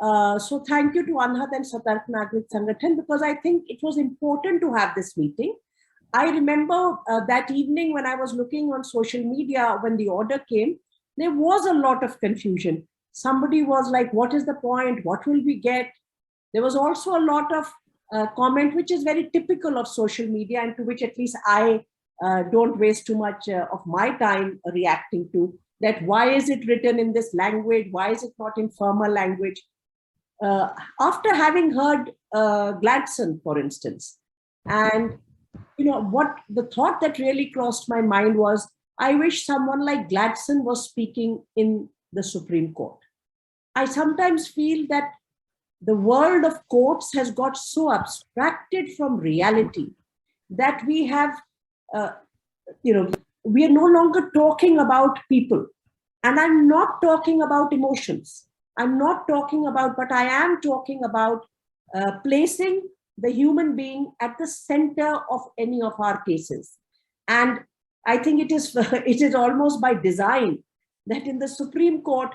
So thank you to Anhat and Satark Nagrik Sangathan, because I think it was important to have this meeting. I remember that evening when I was looking on social media, when the order came, there was a lot of confusion. Somebody was like, what is the point? What will we get? There was also a lot of comment, which is very typical of social media, and to which at least I don't waste too much of my time reacting to, that why is it written in this language? Why is it not in firmer language? After having heard Gladstone, for instance, and what the thought that really crossed my mind was, I wish someone like Gladstone was speaking in the Supreme Court. I sometimes feel that the world of courts has got so abstracted from reality that we have, we are no longer talking about people. And I'm not talking about emotions. I'm not talking about, but I am talking about placing the human being at the center of any of our cases. And I think it is almost by design that in the Supreme Court,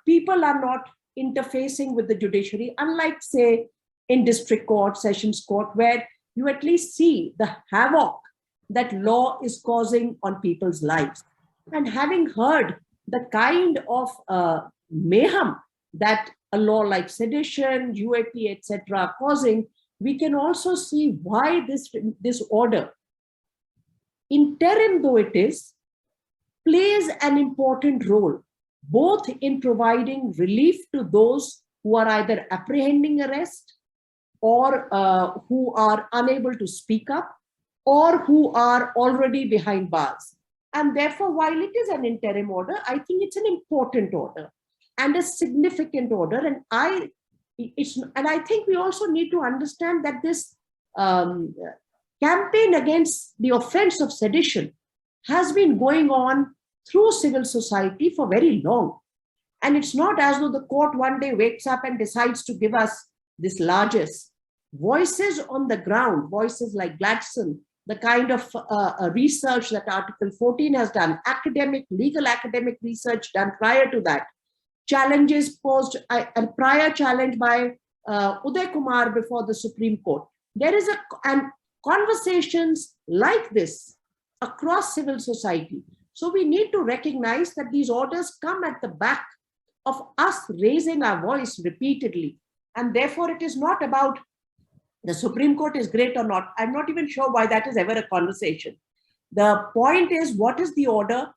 people are not interfacing with the judiciary, unlike, say, in district court, sessions court, where you at least see the havoc that law is causing on people's lives. And having heard the kind of mayhem that a law like sedition, UAP, etc. are causing, we can also see why this order, interim though it is, plays an important role, both in providing relief to those who are either apprehending arrest or who are unable to speak up or who are already behind bars. And therefore, while it is an interim order, I think it's an important order and a significant order. And I think we also need to understand that this campaign against the offense of sedition has been going on through civil society for very long. And it's not as though the court one day wakes up and decides to give us this largesse. Voices on the ground, voices like Gladstone, the kind of research that Article 14 has done, legal academic research done prior to that, challenges posed, a prior challenge by Uday Kumar before the Supreme Court. There is and conversations like this across civil society. So we need to recognize that these orders come at the back of us raising our voice repeatedly. And therefore, it is not about the Supreme Court is great or not. I'm not even sure why that is ever a conversation. The point is, what is the order?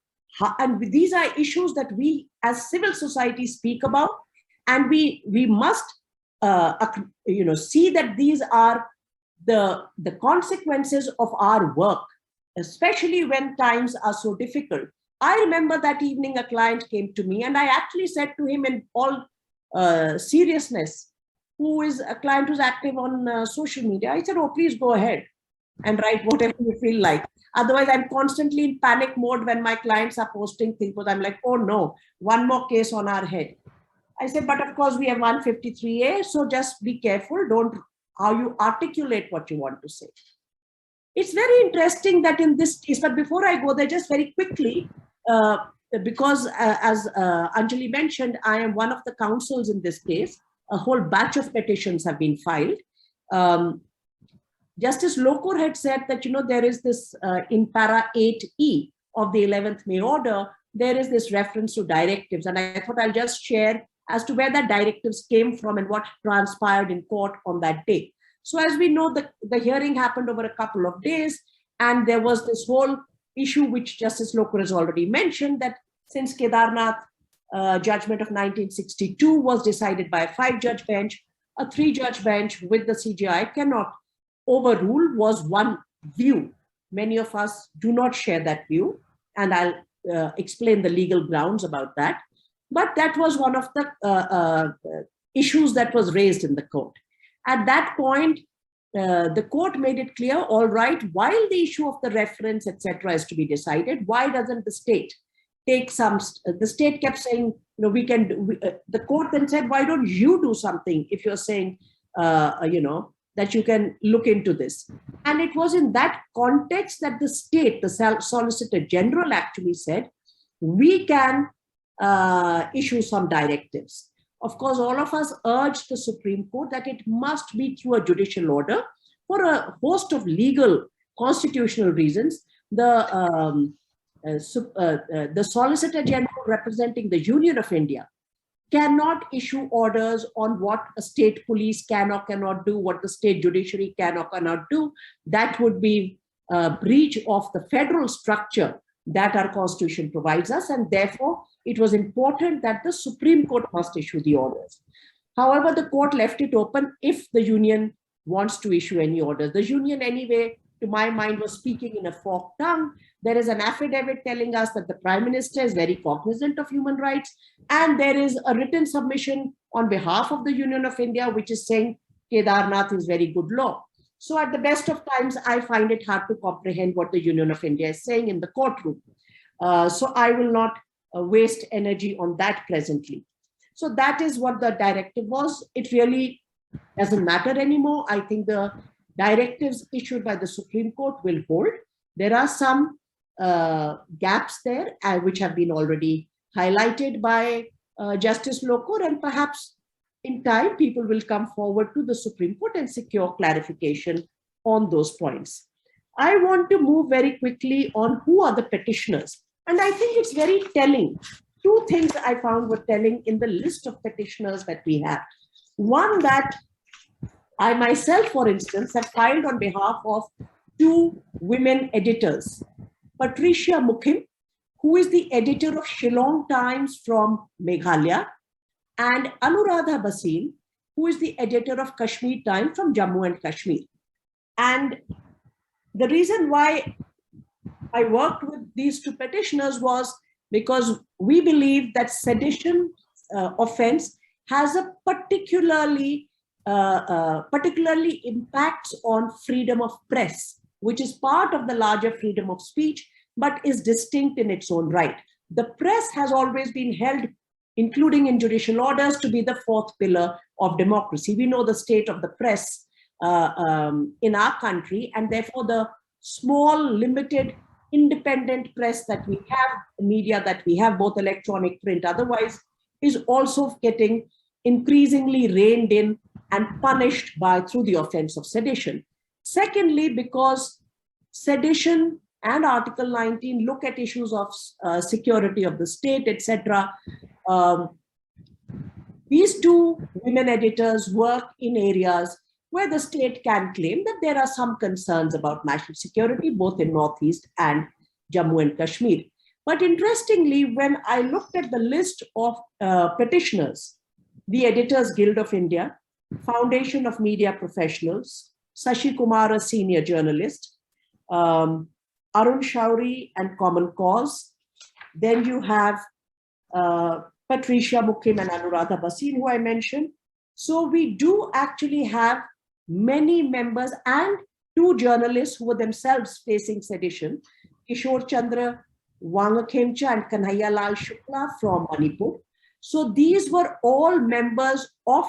And these are issues that we as civil society speak about. And we must see that these are the consequences of our work, especially when times are so difficult. I remember that evening a client came to me and I actually said to him in all seriousness, who is a client who's active on social media, I said, oh, please go ahead and write whatever you feel like. Otherwise, I'm constantly in panic mode when my clients are posting things, because I'm like, oh no, one more case on our head. I said, but of course we have 153A, so just be careful, how you articulate what you want to say. It's very interesting that in this case, but before I go there, just very quickly, because as Anjali mentioned, I am one of the counsels in this case. A whole batch of petitions have been filed. Justice Lokur had said that, there is this in para 8E of the 11th May order, there is this reference to directives. And I thought I'll just share as to where that directives came from and what transpired in court on that day. So as we know, the hearing happened over a couple of days, and there was this whole issue which Justice Lokur has already mentioned, that since Kedarnath judgment of 1962 was decided by a 5-judge bench, a 3-judge bench with the CJI cannot overrule, was one view. Many of us do not share that view, and I'll explain the legal grounds about that. But that was one of the issues that was raised in the court. At that point, the court made it clear, all right, while the issue of the reference, etc., is to be decided, why doesn't the state take some? The state kept saying, the court then said, why don't you do something if you're saying, that you can look into this? And it was in that context that the state, the Solicitor General actually said, we can issue some directives. of course, all of us urged the Supreme Court that it must be through a judicial order for a host of legal constitutional reasons. The Solicitor General representing the Union of India cannot issue orders on what a state police can or cannot do, what the state judiciary can or cannot do. That would be a breach of the federal structure that our constitution provides us, and therefore it was important that the Supreme Court must issue the orders. However, the court left it open if the union wants to issue any orders. The union anyway, to my mind, was speaking in a forked tongue. There is an affidavit telling us that the Prime Minister is very cognizant of human rights, and there is a written submission on behalf of the Union of India which is saying Kedarnath is very good law. So at the best of times, I find it hard to comprehend what the Union of India is saying in the courtroom. So I will not waste energy on that presently. So that is what the directive was. It really doesn't matter anymore. I think the directives issued by the Supreme Court will hold. There are some gaps there which have been already highlighted by Justice Lokur, and perhaps in time people will come forward to the Supreme Court and secure clarification on those points. I want to move very quickly on who are the petitioners. And I think it's very telling. Two things I found were telling in the list of petitioners that we have. One, that I myself, for instance, have filed on behalf of two women editors, Patricia Mukim, who is the editor of Shillong Times from Meghalaya, and Anuradha Basin, who is the editor of Kashmir Times from Jammu and Kashmir. And the reason why I worked with these two petitioners was because we believe that sedition offense has a particularly impacts on freedom of press, which is part of the larger freedom of speech, but is distinct in its own right. The press has always been held, including in judicial orders, to be the fourth pillar of democracy. We know the state of the press in our country, and therefore the small, limited, independent press that we have, media that we have, both electronic, print, otherwise, is also getting increasingly reined in and punished through the offense of sedition. Secondly, because sedition and Article 19 look at issues of security of the state, etc. These two women editors work in areas where the state can claim that there are some concerns about national security, both in Northeast and Jammu and Kashmir. But interestingly, when I looked at the list of petitioners, the Editors Guild of India, Foundation of Media Professionals, Sashi Kumar, a senior journalist, Arun Shauri and Common Cause. Then you have Patricia Mukim and Anuradha Basin, who I mentioned. So we do actually have many members and two journalists who were themselves facing sedition, Kishore Chandra Wangakhemcha and Kanhaiya Lal Shukla from Manipur. So these were all members of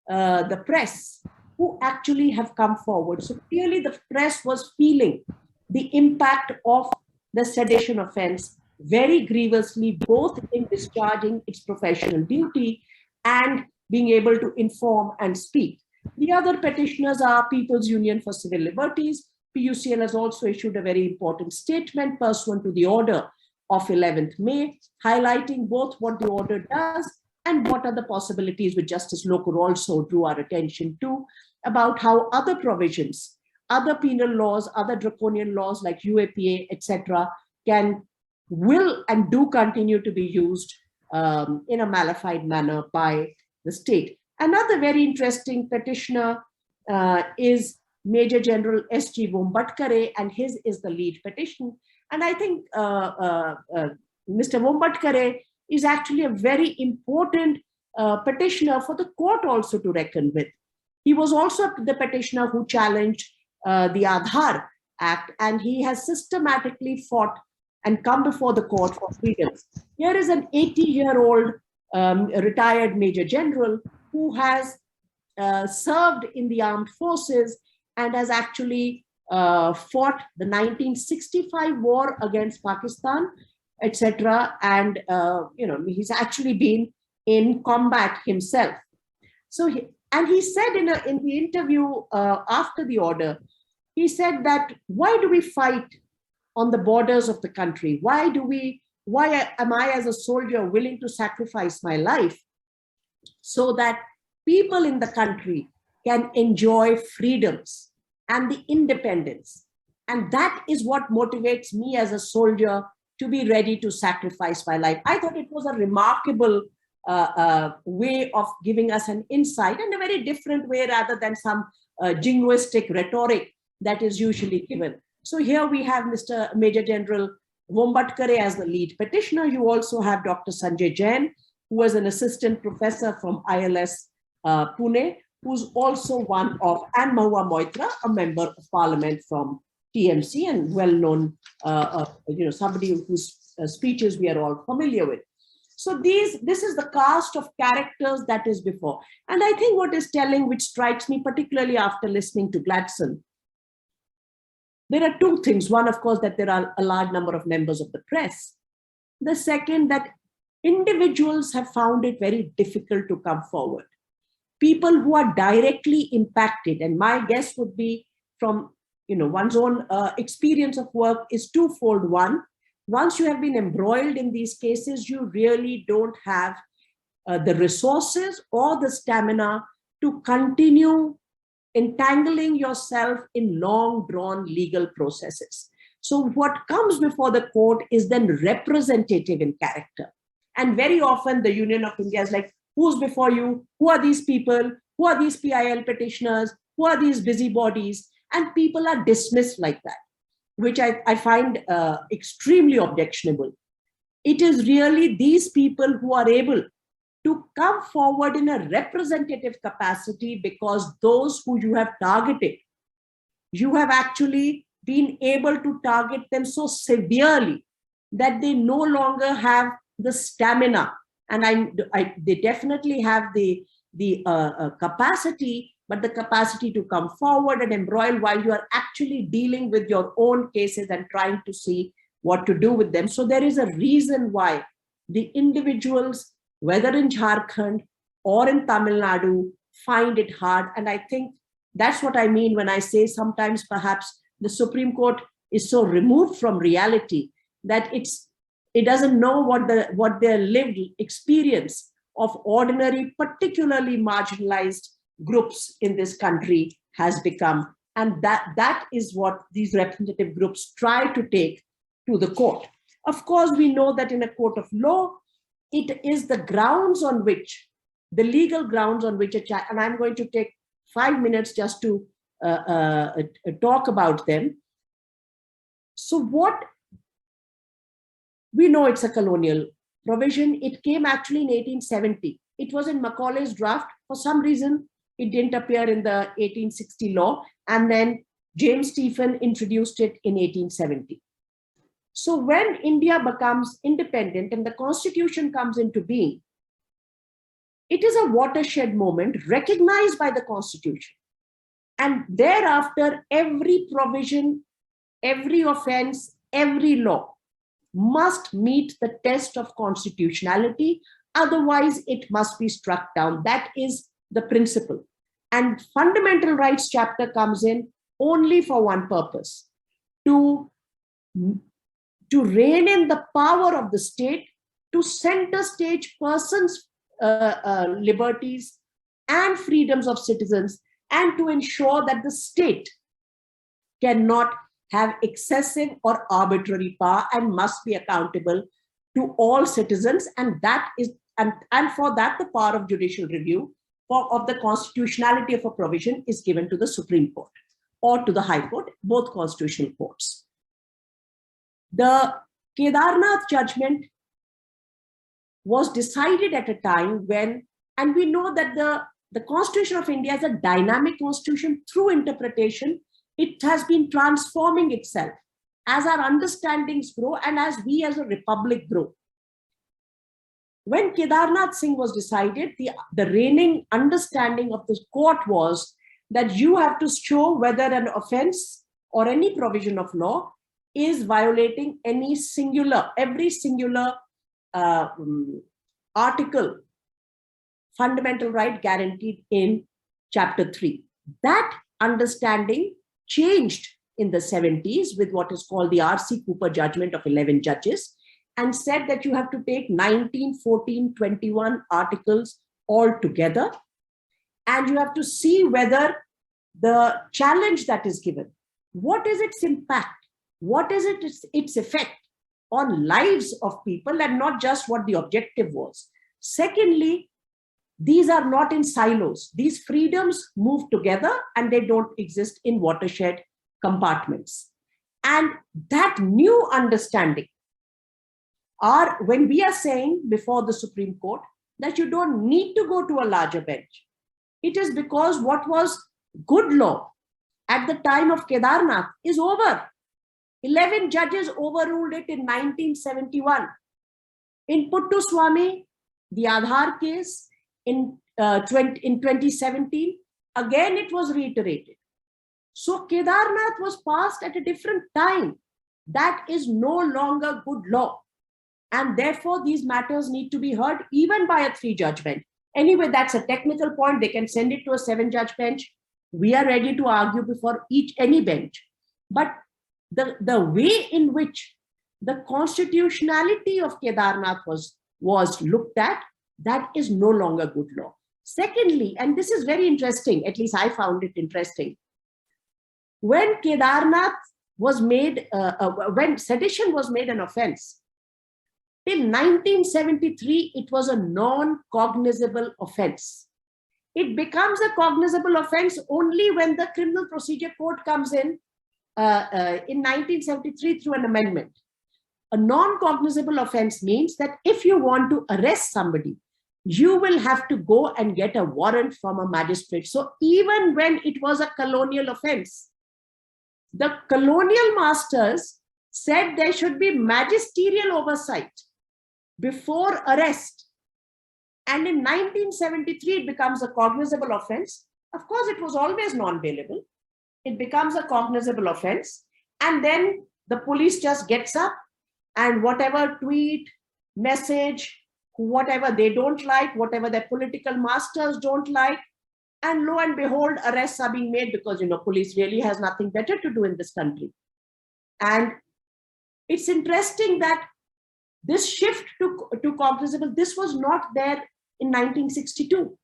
the press who actually have come forward. So clearly the press was feeling the impact of the sedition offense very grievously, both in discharging its professional duty and being able to inform and speak. The other petitioners are People's Union for Civil Liberties. PUCL has also issued a very important statement pursuant to the order of 11th May, highlighting both what the order does and what are the possibilities, which Justice Lokur also drew our attention to, about how other provisions, other penal laws, other draconian laws like UAPA, etc., will and do continue to be used in a malified manner by the state. Another very interesting petitioner is Major General S.G. Vombatkare, and his is the lead petition. And I think Mr. Vombatkare is actually a very important petitioner for the court also to reckon with. He was also the petitioner who challenged the Aadhaar Act, and he has systematically fought and come before the court for freedoms. Here is an 80-year-old retired Major General who has served in the armed forces and has actually fought the 1965 war against Pakistan, etc. And he's actually been in combat himself. So, he said in the interview after the order, he said that why do we fight on the borders of the country? Why am I as a soldier willing to sacrifice my life so that people in the country can enjoy freedoms and the independence? And that is what motivates me as a soldier to be ready to sacrifice my life. I thought it was a remarkable way of giving us an insight, and a very different way rather than some jingoistic rhetoric that is usually given. So here we have Mr. Major General Vombatkare as the lead petitioner. You also have Dr. Sanjay Jain, who was an assistant professor from ILS Pune, who's also one of, and Mahua Moitra, a member of parliament from TMC and well-known, somebody whose speeches we are all familiar with. So this is the cast of characters that is before. And I think what is telling, which strikes me particularly after listening to Gladstone, there are two things. One, of course, that there are a large number of members of the press. The second, that individuals have found it very difficult to come forward. People who are directly impacted, and my guess would be from one's own experience of work is twofold. One, once you have been embroiled in these cases, you really don't have the resources or the stamina to continue entangling yourself in long drawn legal processes. So what comes before the court is then representative in character. And very often the Union of India is like, who's before you? Who are these people? Who are these PIL petitioners? Who are these busybodies? And people are dismissed like that, which I find extremely objectionable. It is really these people who are able to come forward in a representative capacity, because those who you have targeted, you have actually been able to target them so severely that they no longer have the stamina. And they definitely have the capacity, but the capacity to come forward and embroil while you are actually dealing with your own cases and trying to see what to do with them. So there is a reason why the individuals, whether in Jharkhand or in Tamil Nadu, find it hard. And I think that's what I mean when I say sometimes perhaps the Supreme Court is so removed from reality that it doesn't know what their lived experience of ordinary, particularly marginalized groups in this country has become. And that is what these representative groups try to take to the court. Of course, we know that in a court of law, it is the grounds on which, the legal grounds on which and I'm going to take 5 minutes just to talk about them. So what we know, it's a colonial provision. It came actually in 1870. It was in Macaulay's draft. For some reason, it didn't appear in the 1860 law. And then James Stephen introduced it in 1870. So when India becomes independent and the constitution comes into being, it is a watershed moment recognized by the constitution. And thereafter, every provision, every offense, every law must meet the test of constitutionality. Otherwise, it must be struck down. That is the principle. And fundamental rights chapter comes in only for one purpose: to rein in the power of the state, to center stage persons' liberties and freedoms of citizens, and to ensure that the state cannot have excessive or arbitrary power and must be accountable to all citizens. And that is, and for that, the power of judicial review of the constitutionality of a provision is given to the Supreme Court or to the High Court, both constitutional courts. The Kedarnath judgment was decided at a time when, and we know that the Constitution of India is a dynamic constitution. Through interpretation, it has been transforming itself as our understandings grow and as we as a republic grow. When Kedarnath Singh was decided, the reigning understanding of the court was that you have to show whether an offense or any provision of law is violating every singular article fundamental right guaranteed in Chapter 3. That understanding changed in the 70s with what is called the R.C. Cooper judgment of 11 judges, and said that you have to take 19, 14, 21 articles all together, and you have to see whether the challenge that is given, what is its impact, what is its effect on lives of people, and not just what the objective was. Secondly, these are not in silos. These freedoms move together and they don't exist in watershed compartments. And that new understanding when we are saying before the Supreme Court that you don't need to go to a larger bench, it is because what was good law at the time of Kedarnath is over. 11 judges overruled it in 1971. In Puttaswamy, the Aadhaar case in 2017, again it was reiterated. So Kedarnath was passed at a different time. That is no longer good law. And therefore, these matters need to be heard even by a 3-judge bench. Anyway, that's a technical point. They can send it to a 7-judge bench. We are ready to argue before any bench. But the way in which the constitutionality of Kedarnath was looked at, that is no longer good law. Secondly, and this is very interesting, at least I found it interesting, when Kedarnath was made, when sedition was made an offense, till 1973, it was a non-cognizable offense. It becomes a cognizable offense only when the Criminal Procedure Code comes in 1973 through an amendment. A non-cognizable offense means that if you want to arrest somebody, you will have to go and get a warrant from a magistrate. So even when it was a colonial offense, the colonial masters said there should be magisterial oversight before arrest. And in 1973, it becomes a cognizable offense. Of course, it was always non-bailable. It becomes a cognizable offense. And then the police just gets up and whatever tweet, message, whatever they don't like, whatever their political masters don't like, and lo and behold, arrests are being made because, police really has nothing better to do in this country. And it's interesting that this shift to cognizable, this was not there in 1962.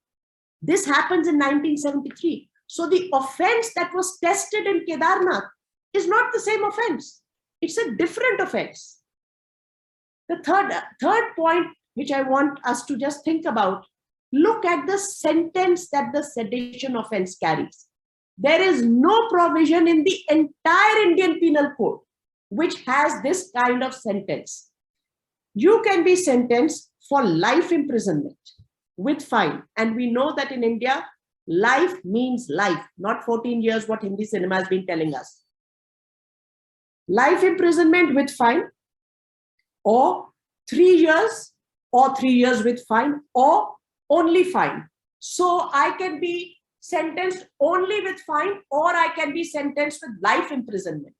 This happens in 1973. So the offense that was tested in Kedarnath is not the same offense. It's a different offense. The third point, which I want us to just think about, look at the sentence that the sedition offense carries. There is no provision in the entire Indian Penal Code which has this kind of sentence. You can be sentenced for life imprisonment with fine. And we know that in India, life means life, not 14 years, what Hindi cinema has been telling us. Life imprisonment with fine, or 3 years, or 3 years with fine, or only fine. So I can be sentenced only with fine, or I can be sentenced with life imprisonment.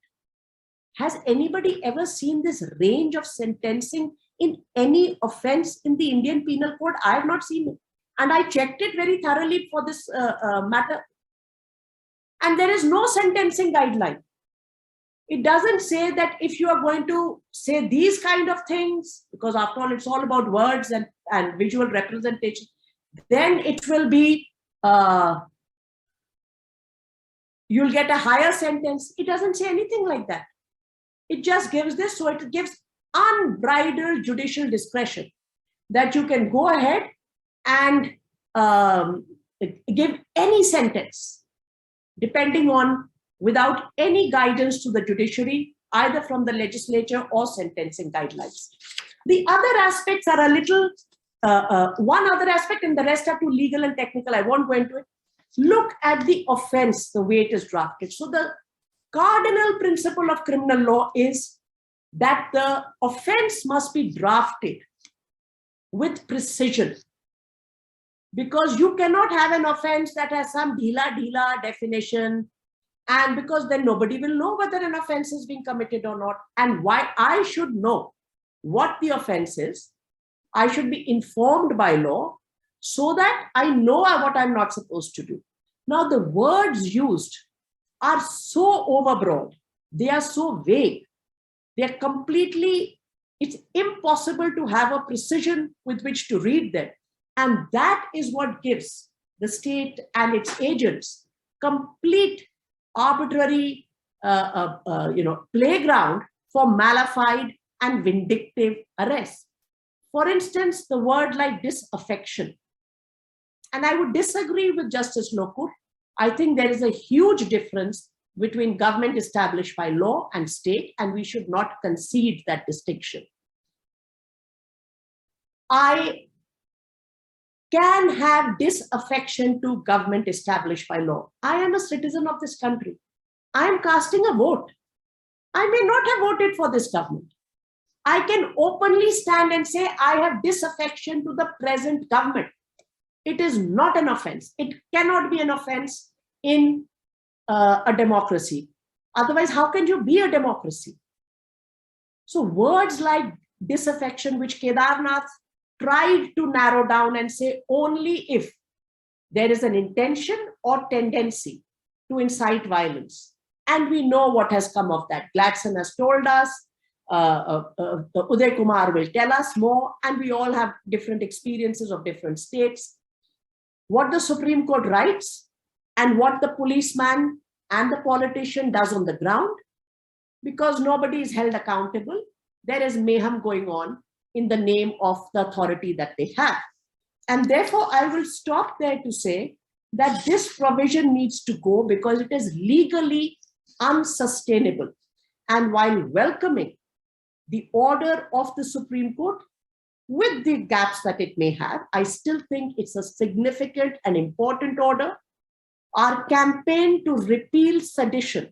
Has anybody ever seen this range of sentencing in any offense in the Indian Penal Code? I have not seen it. And I checked it very thoroughly for this matter. And there is no sentencing guideline. It doesn't say that if you are going to say these kind of things, because after all, it's all about words and visual representation, then it will be, you'll get a higher sentence. It doesn't say anything like that. It just gives this, so it gives unbridled judicial discretion that you can go ahead and give any sentence depending on, without any guidance to the judiciary, either from the legislature or sentencing guidelines. The other aspects are a little, one other aspect, and the rest are too legal and technical. I won't go into it. Look at the offense, the way it is drafted. So the cardinal principle of criminal law is that the offense must be drafted with precision, because you cannot have an offense that has some dhila definition, and because then nobody will know whether an offense is being committed or not. And why I should know what the offense is, I should be informed by law. so that I know what I'm not supposed to do. Now, the words used are so overbroad. They are so vague. They are completely, it's impossible to have a precision with which to read them. And that is what gives the state and its agents complete arbitrary playground for malafide and vindictive arrests. For instance, the word like disaffection. And I would disagree with Justice Lokur. I think there is a huge difference between government established by law and state, and we should not concede that distinction. I can have disaffection to government established by law. I am a citizen of this country. I am casting a vote. I may not have voted for this government. I can openly stand and say, I have disaffection to the present government. It is not an offense. It cannot be an offense in a democracy. Otherwise, how can you be a democracy? So words like disaffection, which Kedarnath tried to narrow down and say only if there is an intention or tendency to incite violence. And we know what has come of that. Gladstone has told us, Uday Kumar will tell us more, and we all have different experiences of different states. What the Supreme Court writes and what the policeman and the politician does on the ground, because nobody is held accountable, there is mayhem going on in the name of the authority that they have. And therefore, I will stop there to say that this provision needs to go because it is legally unsustainable. And while welcoming the order of the Supreme Court, with the gaps that it may have, I still think it's a significant and important order. Our campaign to repeal sedition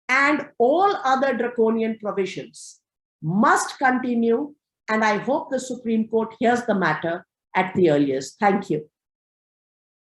and all other draconian provisions must continue, and I hope the Supreme Court hears the matter at the earliest. Thank you.